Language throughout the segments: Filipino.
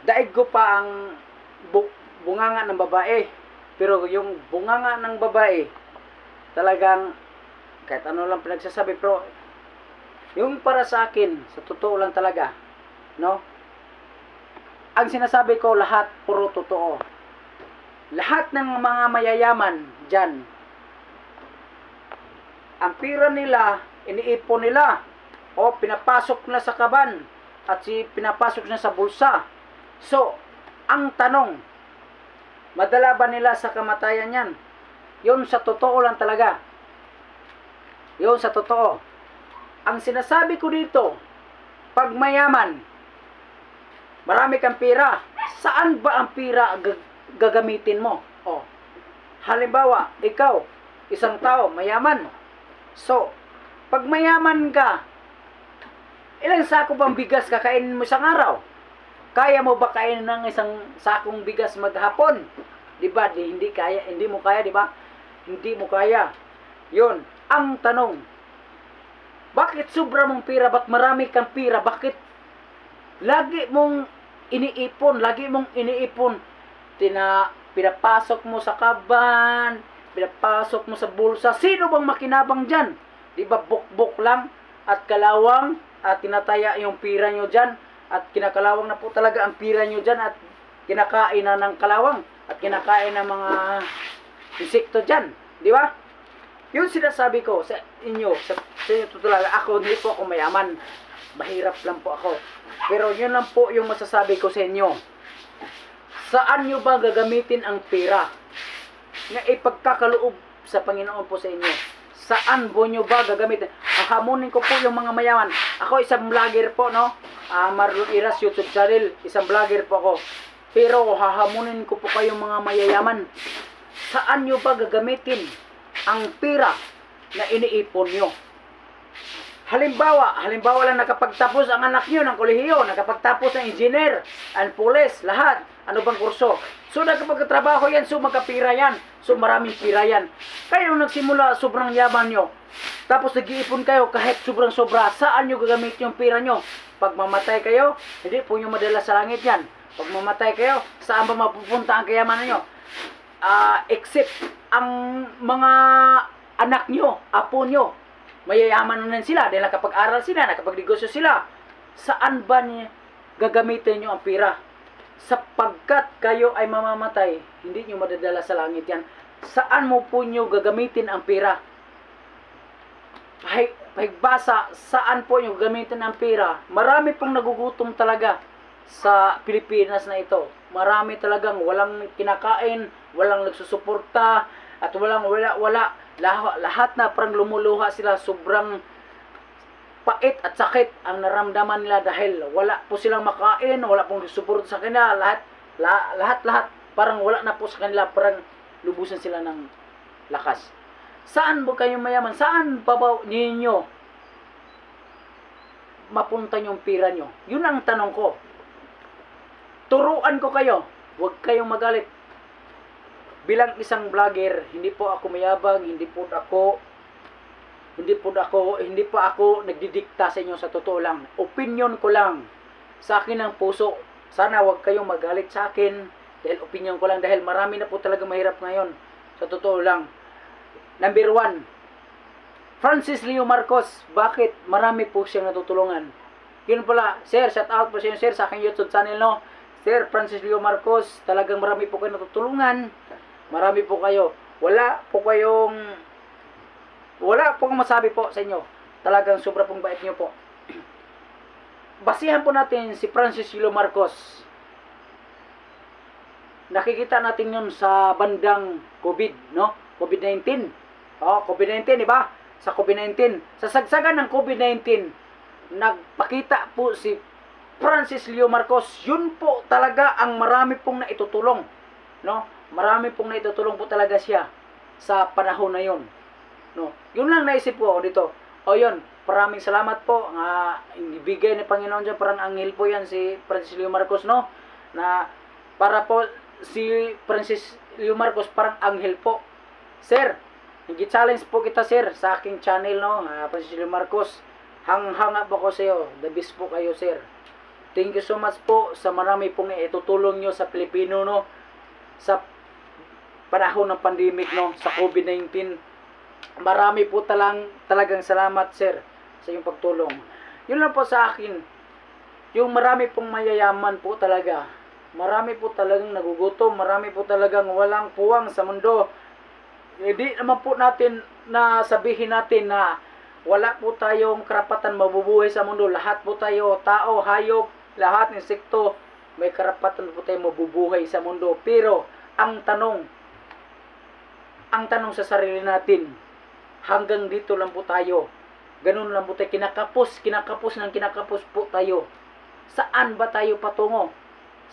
daig ko pa ang bunganga ng babae. Pero yung bunganga ng babae, talagang kahit ano lang pinagsasabi, pero yung para sa akin, sa totoo lang talaga, no? Ang sinasabi ko, lahat puro totoo. Lahat ng mga mayayaman dyan, ang pira nila, iniipon nila, o pinapasok na sa kaban, at pinapasok na sa bulsa. So, ang tanong, madala ba nila sa kamatayan yan? Yun sa totoo lang talaga. Yun sa totoo. Ang sinasabi ko dito, pag mayaman, marami kang pira, saan ba ang pira gagamitin mo? Oh, halimbawa, ikaw, isang tao, mayaman. So, pag mayaman ka, ilang sako bang bigas kakainin mo isang araw? Kaya mo ba kainin ng isang sakong bigas maghapon? Diba? Hindi kaya, hindi mo kaya, diba? Hindi mo kaya. Yun, ang tanong. Bakit sobra mong pira? Ba't marami kang pira? Bakit lagi mong iniipon? Lagi mong iniipon. Pinapasok mo sa kaban, pinapasok mo sa bulsa. Sino bang makinabang dyan? Diba bukbok lang at kalawang at tinataya yung pira nyo dyan at kinakalawang na po talaga ang pira nyo dyan at kinakain na ng kalawang at kinakain ng mga insekto dyan. Di ba? Yun sinasabi ko sa inyo, sa inyo tutulala. Ako, hindi po ako mayaman. Mahirap lang po ako. Pero yun lang po yung masasabi ko sa inyo. Saan nyo ba gagamitin ang pera na ipagkakaloob sa Panginoon po sa inyo? Saan po nyo ba gagamitin? Hahamunin ko po yung mga mayaman. Ako isang vlogger po, no? Marlon Iras YouTube channel. Isang vlogger po ako. Pero hahamunin ko po kayong mga mayayaman. Saan nyo ba gagamitin ang pera na iniipon nyo? Halimbawa lang nakapagtapos ang anak nyo ng kolehiyo, nakapagtapos ng engineer, and police, lahat. Ano bang kurso? So nakapagtrabaho yan, so magkapira yan. So maraming pira yan. Kayo nagsimula, sobrang yaman nyo. Tapos nag-iipon kayo kahit sobrang sobra. Saan nyo gagamit yung pira nyo? Pag mamatay kayo, hindi po nyo madala sa langit yan. Pag mamatay kayo, saan ba mapupunta ang kayamanan nyo? Except ang mga anak nyo, apo nyo, mayayaman na sila dahil nakapag-aral sila, nakapag-negosyo sila. Saan ba niya gagamitin nyo ang pira? Sapagkat kayo ay mamamatay, hindi nyo madadala sa langit yan. Saan mo po nyo gagamitin ang pira? Pahigbasa, saan po nyo gagamitin ang pira? Marami pong nagugutom talaga sa Pilipinas na ito. Marami talagang walang kinakain, walang nagsusuporta, at wala. Lahat na parang lumuluha sila. Sobrang pait at sakit ang naramdaman nila dahil wala po silang makain, wala pong suporta sa kanila. Lahat. Parang wala na po sa kanila. Parang lubusan sila ng lakas. Saan po kayo mayaman? Saan pa ba ninyo mapunta yung pira nyo? Yun ang tanong ko. Turuan ko kayo. Huwag kayong magalit. Bilang isang vlogger, hindi po ako mayabang, hindi po ako nagdidikta sa inyo, sa totoo lang. Opinion ko lang. Sa akin ang puso. Sana huwag kayong magalit sa akin dahil opinion ko lang, dahil marami na po talaga mahirap ngayon. Sa totoo lang. Number 1, Francis Leo Marcos. Bakit? Marami po siyang natutulungan. Yun pala, sir, shout out po sa inyo, sir, sa aking YouTube channel, no? Sir Francis Leo Marcos, talagang marami po kayo natutulungan. Marami po kayo. Wala po akong masabi po sa inyo. Talagang sobra pong bait niyo po. Basihan po natin si Francis Leo Marcos. Nakikita natin yun sa bandang COVID, no? COVID-19. COVID-19, di ba? Sa COVID-19. Sa sagsagan ng COVID-19, nagpakita po si Francis Leo Marcos. Yun po talaga ang marami pong naitutulong, no? Marami pong naitutulong po talaga siya sa panahon na yun, no? Yun lang naisip ko dito. Yun, maraming salamat po. Ibigay ni Panginoon dyan, parang anghel po yan si Francis Leo Marcos, no? Na para po si Francis Leo Marcos parang anghel po. Sir, nag-challenge po kita, sir, sa aking channel, no? Francis Leo Marcos, hanga po ko sa iyo. The best po kayo, sir. Thank you so much po sa marami pong itutulong nyo sa Pilipino, no, sa panahon ng pandemic, no, sa COVID-19. Marami po talagang salamat, sir, sa iyong pagtulong. Yun lang po sa akin. Yung marami pong mayayaman po talaga. Marami po talagang nagugutom. Marami po talagang walang puwang sa mundo. Hindi naman po natin na sabihin natin na wala po tayong karapatan mabubuhay sa mundo. Lahat po tayo, tao, hayop, lahat ng insekto, may karapatan po tayo mabubuhay sa mundo. Pero ang tanong sa sarili natin, hanggang dito lang po tayo. Ganun lang po tayo, kinakapos po tayo. Saan ba tayo patungo?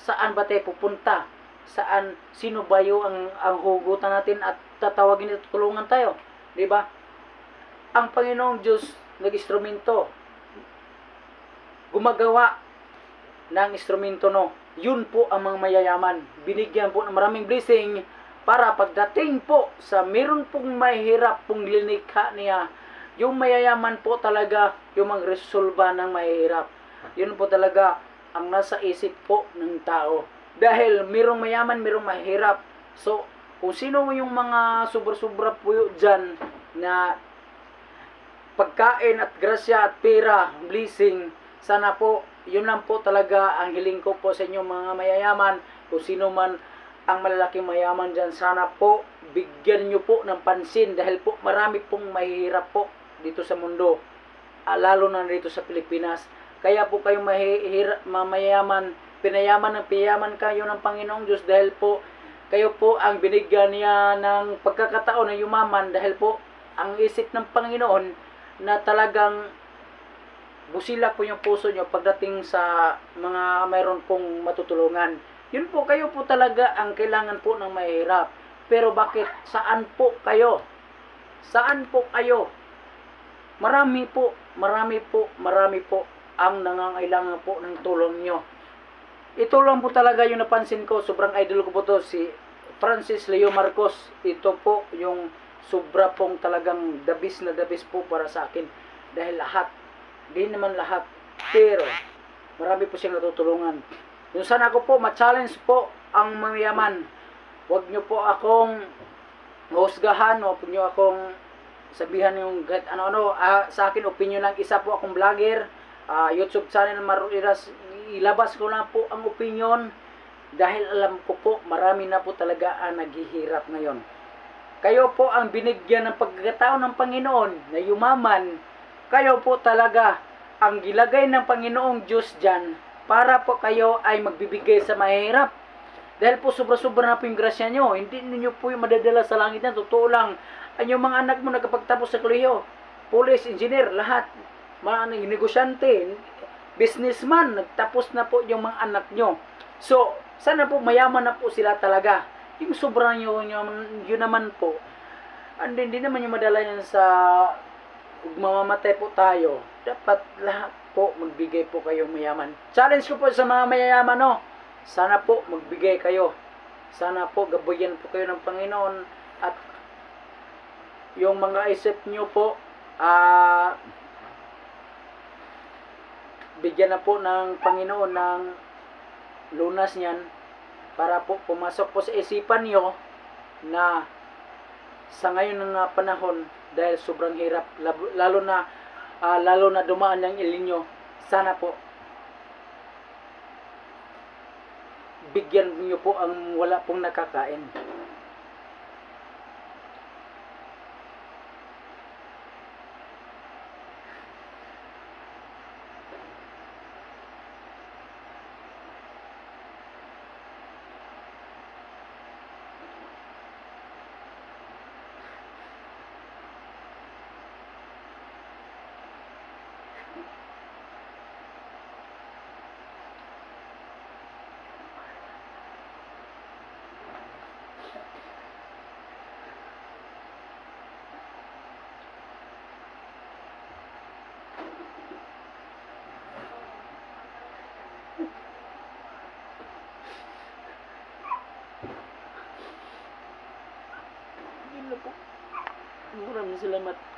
Saan ba tayo pupunta? Sino ba yung ang hugutan natin at tatawagin at tulungan tayo? Di ba? Ang Panginoong Diyos nag-instrumento, gumagawa ng instrumento, no. Yun po ang mga mayayaman. Binigyan po ng maraming blessing para pagdating po sa meron pong mahirap pong linikha niya, yung mayayaman po talaga yung magresolba ng mahirap. Yun po talaga ang nasa isip po ng tao. Dahil merong mayaman, merong mahirap. So, kung sino yung mga sobra-sobra po dyan na pagkain at grasya at pera, blessing, sana po, yun lang po talaga ang hiling ko po sa inyo mga mayayaman. Kung sino man ang malalaking mayaman dyan, sana po bigyan nyo po ng pansin dahil po marami pong mahihirap po dito sa mundo, lalo na dito sa Pilipinas. Kaya po kayong mayayaman, piyaman kayo ng Panginoong Diyos dahil po kayo po ang binigyan niya ng pagkakataon na yumaman dahil po ang isip ng Panginoon na talagang busila po yung puso nyo pagdating sa mga mayroon pong matutulungan. Yun po, kayo po talaga ang kailangan po ng mahirap. Pero bakit? Saan po kayo? Saan po kayo? Marami po ang nangangailangan po ng tulong nyo. Ito lang po talaga yung napansin ko. Sobrang idol ko po to, si Francis Leo Marcos. Ito po yung sobra pong talagang dabis na dabis po para sa akin. Dahil lahat, di naman lahat, pero marami po siyang natutulungan. Yung sana ko po, ma-challenge po ang mayaman. Huwag nyo po akong husgahan, huwag nyo akong sabihan yung ano-ano. Sa akin, opinion lang. Isa po akong vlogger, YouTube channel Maruiras. Ilabas ko lang po ang opinion dahil alam ko po, marami na po talaga ang naghihirap ngayon. Kayo po ang binigyan ng pagkakataon ng Panginoon na yumaman. Kayo po talaga ang gilagay ng Panginoong Diyos dyan para po kayo ay magbibigay sa mahirap. Dahil po sobra-sobra na po yung grasya nyo. Hindi ninyo po yung madadala sa langit na. Totoo lang. Ang yung mga anak mo nakapagtapos sa kolehiyo, police, engineer, lahat, mga negosyante, businessman, nagtapos na po yung mga anak nyo. So, sana po mayaman na po sila talaga. Yung sobra nyo, yun naman po, hindi naman yung madala yan sa mamamatay po tayo. Dapat lahat po magbigay po kayo mayaman. Challenge ko po sa mga mayayaman, no? Sana po magbigay kayo. Sana po gabayan po kayo ng Panginoon at yung mga isip nyo po, bigyan na po ng Panginoon ng lunas niyan para po pumasok po sa isipan nyo na sa ngayon ng panahon dahil sobrang hirap, lalo na dumaan ng El Nino, sana po bigyan nyo po ang wala pong nakakain. Maraming salamat.